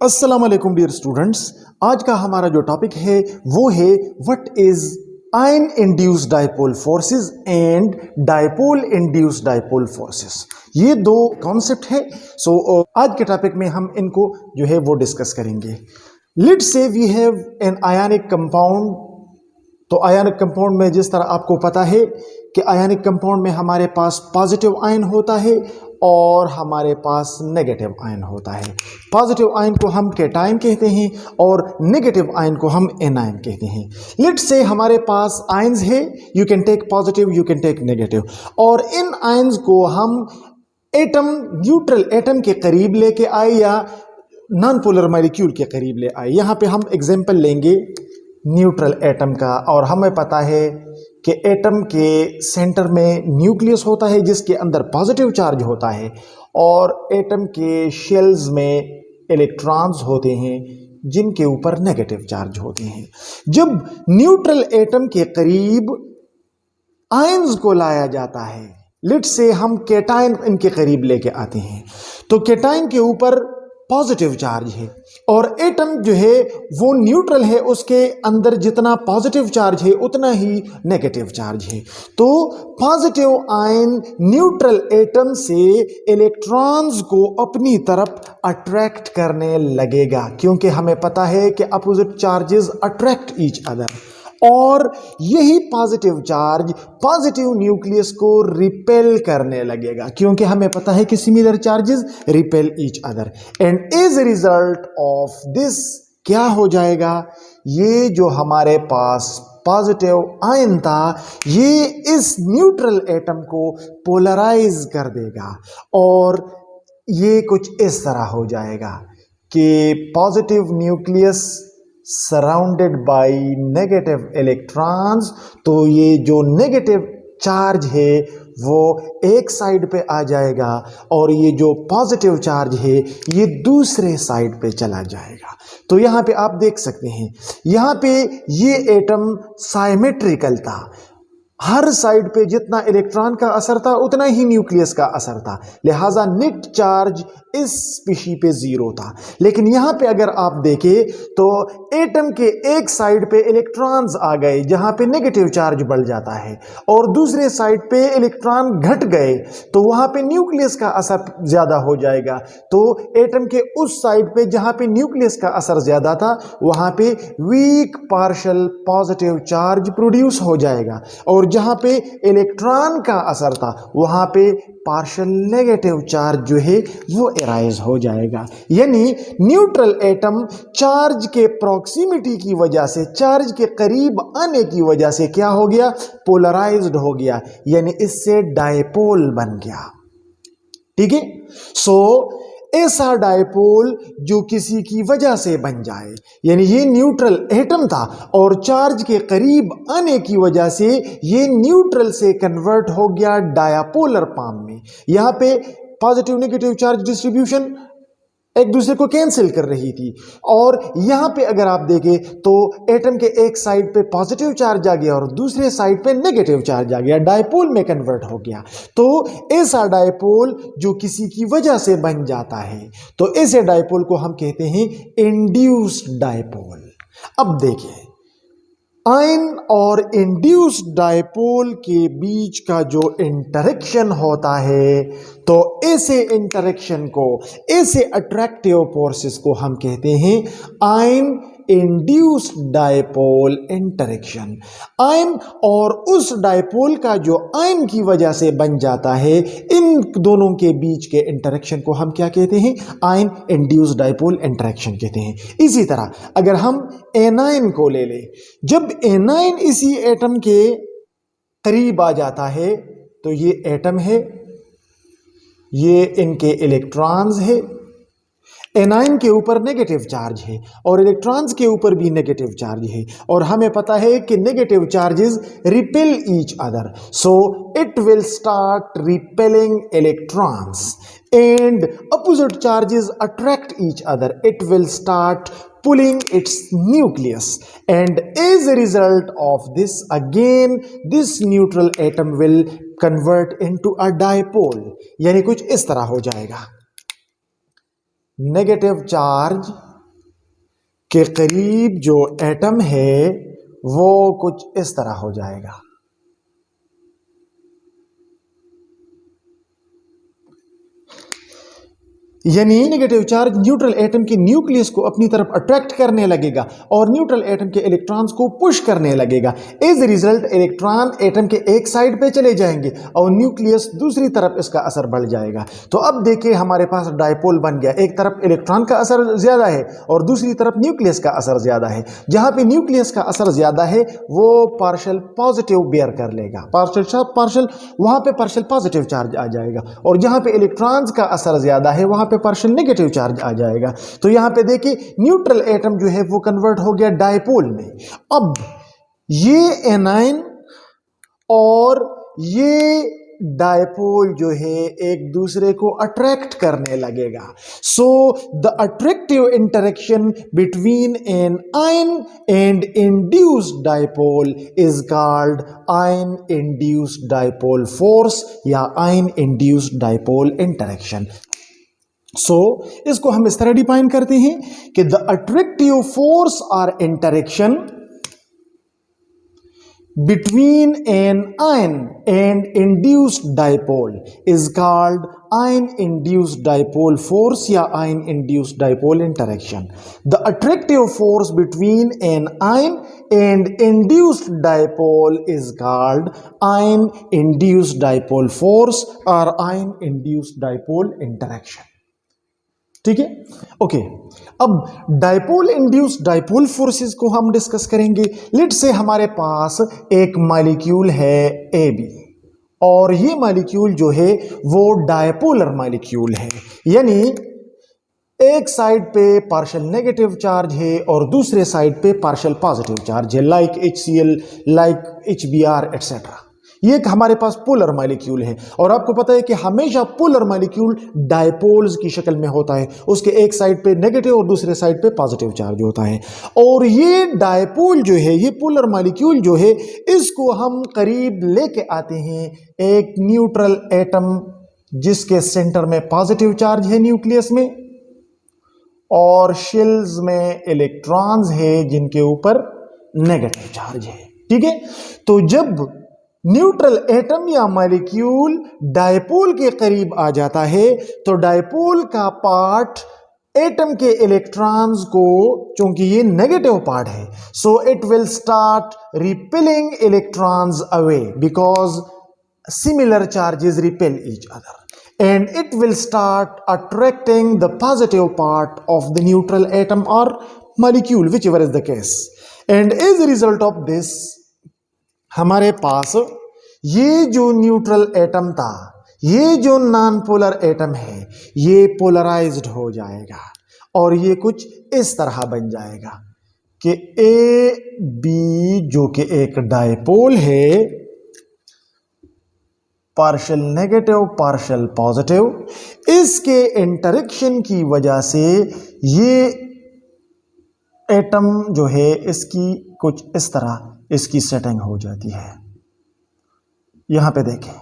अस्सलाम वालेकुम dear students. आज का हमारा जो टॉपिक है वो है what is ion induced dipole forces and dipole induced dipole forces. ये दो कॉन्सेप्ट है। आज के टॉपिक में हम इनको जो है वो डिस्कस करेंगे। Let's say we have an ionic compound. तो आयनिक कंपाउंड में जिस तरह आपको पता है कि आयनिक कंपाउंड में हमारे पास पॉजिटिव आयन होता है और हमारे पास नेगेटिव आयन होता है। पॉजिटिव आयन को हम कैटायन कहते हैं और नेगेटिव आयन को हम एनायन कहते हैं। लेट्स से हमारे पास आयन्स है, you can take positive, you can take negative, और इन आयन्स को हम एटम, न्यूट्रल एटम के करीब लेके आए या नॉन पोलर मॉलिक्यूल के करीब ले आए। यहाँ पे हम एग्जाम्पल लेंगे न्यूट्रल एटम का, और हमें पता है कि एटम के सेंटर में न्यूक्लियस होता है जिसके अंदर पॉजिटिव चार्ज होता है, और एटम के शेल्स में इलेक्ट्रॉन्स होते हैं जिनके ऊपर नेगेटिव चार्ज होते हैं। जब न्यूट्रल एटम के करीब आयंस को लाया जाता है, लेट्स से हम कैटायन इनके करीब लेके आते हैं, तो कैटायन के ऊपर पॉजिटिव चार्ज है और एटम जो है वो न्यूट्रल है, उसके अंदर जितना पॉजिटिव चार्ज है उतना ही नेगेटिव चार्ज है। तो पॉजिटिव आयन न्यूट्रल एटम से इलेक्ट्रॉन्स को अपनी तरफ अट्रैक्ट करने लगेगा, क्योंकि हमें पता है कि opposite charges attract each other, और यही पॉजिटिव चार्ज पॉजिटिव न्यूक्लियस को रिपेल करने लगेगा, क्योंकि हमें पता है कि similar charges repel each other. And as a result of this क्या हो जाएगा, ये जो हमारे पास पॉजिटिव आयन था ये इस न्यूट्रल एटम को पोलराइज कर देगा, और ये कुछ इस तरह हो जाएगा कि positive nucleus surrounded by negative electrons. तो ये जो नेगेटिव चार्ज है वो एक साइड पे आ जाएगा और ये जो पॉजिटिव चार्ज है ये दूसरे साइड पे चला जाएगा। तो यहाँ पे आप देख सकते हैं, यहाँ पे ये एटम साइमेट्रिकल था, हर साइड पे जितना इलेक्ट्रॉन का असर था उतना ही न्यूक्लियस का असर था, लिहाजा नेट चार्ज इस स्पीशी पे जीरो था। लेकिन यहां पे अगर आप देखें तो एटम के एक साइड पे इलेक्ट्रॉन्स आ गए जहां पे नेगेटिव चार्ज बढ़ जाता है, और दूसरे साइड पे इलेक्ट्रॉन घट गए तो वहां पे न्यूक्लियस का असर ज्यादा हो जाएगा। तो एटम के उस साइड पे जहां पे न्यूक्लियस का असर ज्यादा था वहां पे weak partial positive charge produce हो जाएगा, और जहां पे इलेक्ट्रॉन का असर था वहां पे पार्शियल नेगेटिव चार्ज जो है वो एराइज हो जाएगा। यानी न्यूट्रल एटम चार्ज के प्रॉक्सिमिटी की वजह से, चार्ज के करीब आने की वजह से क्या हो गया, पोलराइज्ड हो गया, यानी इससे डायपोल बन गया। ठीक है। सो ऐसा डायपोल जो किसी की वजह से बन जाए, यानी ये न्यूट्रल एटम था और चार्ज के करीब आने की वजह से ये न्यूट्रल से कन्वर्ट हो गया डायपोलर फॉर्म में। यहां पे पॉजिटिव नेगेटिव चार्ज डिस्ट्रीब्यूशन एक दूसरे को कैंसिल कर रही थी, और यहां पे अगर आप देखें तो एटम के एक साइड पे पॉजिटिव चार्ज आ गया और दूसरे साइड पे नेगेटिव चार्ज आ गया, डायपोल में कन्वर्ट हो गया। तो ऐसा डायपोल जो किसी की वजह से बन जाता है, तो ऐसे डायपोल को हम कहते हैं इंड्यूस्ड डायपोल। अब देखिए, आयन और इंड्यूस्ड डायपोल के बीच का जो इंटरेक्शन होता है, तो ऐसे इंटरेक्शन को, ऐसे अट्रैक्टिव फोर्सेस को हम कहते हैं ion induced dipole interaction. Ion और उस डायपोल का जो आयन की वजह से बन जाता है, इन दोनों के बीच के इंटरेक्शन को हम क्या कहते हैं, आयन इंड्यूस्ड डायपोल इंटरेक्शन कहते हैं। इसी तरह अगर हम एनायन को ले लें, जब एनायन इसी एटम के करीब आ जाता है तो ये एटम है, ये इनके इलेक्ट्रॉन्स है, एनायन के ऊपर नेगेटिव चार्ज है और इलेक्ट्रॉन्स के ऊपर भी नेगेटिव चार्ज है, और हमें पता है कि negative charges repel each other, so it will start repelling electrons and opposite charges attract each other, it will start pulling its nucleus, and as a result of this, again this neutral atom will convert into a dipole। यानी कुछ इस तरह हो जाएगा, negative charge के करीब जो atom है वो कुछ इस तरह हो जाएगा। यानी नेगेटिव चार्ज न्यूट्रल एटम के न्यूक्लियस को अपनी तरफ अट्रैक्ट करने लगेगा और न्यूट्रल एटम के इलेक्ट्रॉन्स को पुश करने लगेगा। एज रिजल्ट इलेक्ट्रॉन एटम के एक साइड पे चले जाएंगे और न्यूक्लियस दूसरी तरफ इसका असर बढ़ जाएगा। तो अब देखिए हमारे पास डायपोल बन गया। एक तरफ इलेक्ट्रॉन का असर ज्यादा है और दूसरी तरफ न्यूक्लियस का असर ज्यादा है। जहां पे न्यूक्लियस का असर ज्यादा है वो पार्शियल पॉजिटिव बेयर कर लेगा, पार्शियल वहां पे पार्शियल पॉजिटिव चार्ज आ जाएगा। और जहां पे इलेक्ट्रॉन्स का असर ज्यादा है वहां पे पार्शियल नेगेटिव चार्ज आ जाएगा। तो यहां पे देखिए न्यूट्रल एटम जो है वो कन्वर्ट हो गया डायपोल में। अब ये एनायन और ये डायपोल जो है एक दूसरे को अट्रैक्ट करने लगेगा। So the attractive interaction between an ion and induced dipole is called ion induced dipole force या ion induced dipole interaction. So इसको हम इस तरह डिफाइन करते हैं कि द अट्रैक्टिव फोर्स और interaction between an ion and induced dipole is called ion induced dipole force या ion induced dipole interaction. The attractive force between an ion and induced dipole is called ion induced dipole force और ion induced dipole interaction. ठीक है, okay. अब dipole induced dipole forces को हम discuss करेंगे। Let's say हमारे पास एक molecule है AB और ये मॉलिक्यूल जो है वो डायपोलर मॉलिक्यूल है, यानी एक साइड पे पार्शियल नेगेटिव चार्ज है और दूसरे साइड पे पार्शियल पॉजिटिव चार्ज है, like HCl, like HBr etcetera. ये एक हमारे पास पोलर मॉलिक्यूल है और आपको पता है कि हमेशा पोलर मॉलिक्यूल डायपोल्स की शक्ल में होता है। उसके एक साइड पे नेगेटिव और दूसरे साइड पे पॉजिटिव चार्ज होता है। और ये डायपोल जो है, ये पोलर मॉलिक्यूल जो है, इसको हम करीब लेके आते हैं एक न्यूट्रल एटम जिसके सेंटर में पॉजिटिव चार्ज है न्यूक्लियस में और शेल्स में इलेक्ट्रॉन्स है जिनके ऊपर नेगेटिव चार्ज है। ठीक है, तो जब न्यूट्रल एटम या मॉलिक्यूल डायपोल के करीब आ जाता है तो डायपोल का पार्ट एटम के इलेक्ट्रॉन्स को, चूंकि ये नेगेटिव पार्ट है, so it will start repelling electrons away because similar charges repel each other and it will start attracting the positive part of the neutral atom or molecule, whichever is the case. And as a result of this, हमारे पास ये जो neutral atom था, ये जो non polar atom है, ये polarised हो जाएगा और ये कुछ इस तरह बन जाएगा कि AB जो कि एक डायपोल है, पार्शियल नेगेटिव पार्शियल पॉजिटिव, इसके इंटरेक्शन की वजह से ये एटम जो है इसकी कुछ इस तरह इसकी सेटिंग हो जाती है। यहां पे देखें,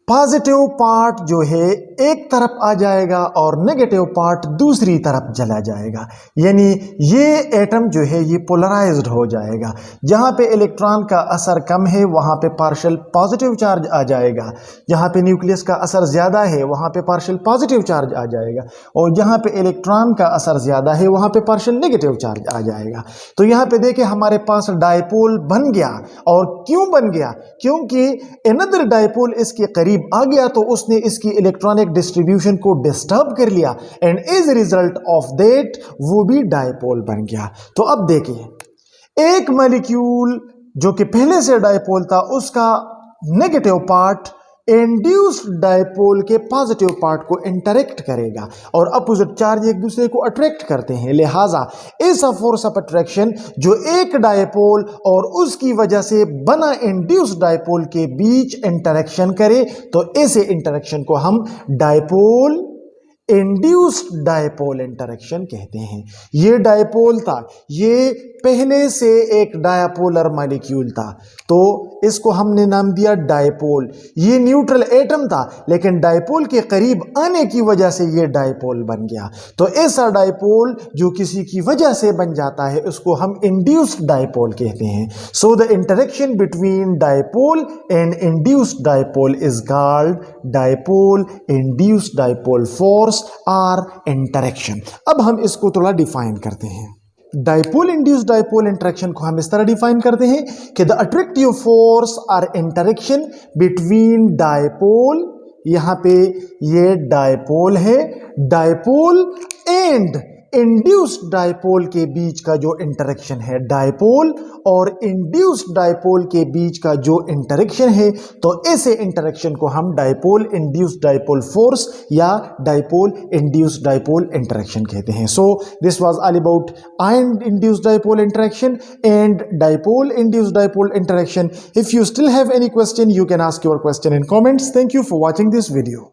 पॉजिटिव पार्ट जो है एक तरफ आ जाएगा और नेगेटिव पार्ट दूसरी तरफ चला जाएगा, यानी ये एटम जो है ये पोलराइज्ड हो जाएगा। जहां पे इलेक्ट्रॉन का असर कम है वहां पे पार्शियल पॉजिटिव चार्ज आ जाएगा, जहां पे न्यूक्लियस का असर ज्यादा है वहां पे पार्शियल पॉजिटिव चार्ज आ जाएगा, और जहां पे इलेक्ट्रॉन का असर ज्यादा है वहां पे पार्शियल नेगेटिव चार्ज आ जाएगा। तो यहां पे देखिए हमारे पास डायपोल बन गया। और क्यों बन गया? क्योंकि अनदर डायपोल इसके करीब आ गया तो उसने इसकी इलेक्ट्रॉनिक डिस्ट्रीब्यूशन को डिस्टर्ब कर लिया and as result of that वो भी डायपोल बन गया। तो अब देखिए, एक मॉलिक्यूल जो कि पहले से डायपोल था उसका नेगेटिव पार्ट इंड्यूस्ड डायपोल के पॉजिटिव पार्ट को इंटरेक्ट करेगा और अपोजिट चार्ज एक दूसरे को अट्रैक्ट करते हैं। लिहाजा ऐसा फोर्स ऑफ अट्रैक्शन जो एक डायपोल और उसकी वजह से बना इंड्यूस्ड डायपोल के बीच इंटरेक्शन करे, तो ऐसे इंटरेक्शन को हम डायपोल इंड्यूस्ड डायपोल इंटरेक्शन कहते हैं। ये डायपोल था, ये पहले से एक डायपोलर मॉलिक्यूल था, तो इसको हमने नाम दिया डायपोल। ये न्यूट्रल एटम था, लेकिन डायपोल के करीब आने की वजह से ये डायपोल बन गया। तो ऐसा डायपोल जो किसी की वजह से बन जाता है, उसको हम इंड्यूस्ड डायपोल कहते हैं। So the interaction between dipole and induced dipole is called dipole induced dipole force or interaction. अब हम इसको थोड़ा डिफाइन करते हैं। डायपोल इंड्यूस्ड डायपोल इंटरेक्शन को हम इस तरह डिफाइन करते हैं कि the attractive force or interaction between dipole, यहां पे ये डायपोल है, डायपोल एंड इंड्यूस्ड डायपोल के बीच का जो इंटरेक्शन है, डायपोल और इंड्यूस्ड डायपोल के बीच का जो इंटरेक्शन है, तो ऐसे इंटरेक्शन को हम डायपोल इंड्यूस्ड डायपोल फोर्स या डायपोल इंड्यूस्ड डायपोल इंटरेक्शन कहते हैं। So this was all about ion induced dipole interaction and dipole induced dipole interaction. If you still have any question, you can ask your question in comments. Thank you for watching this video.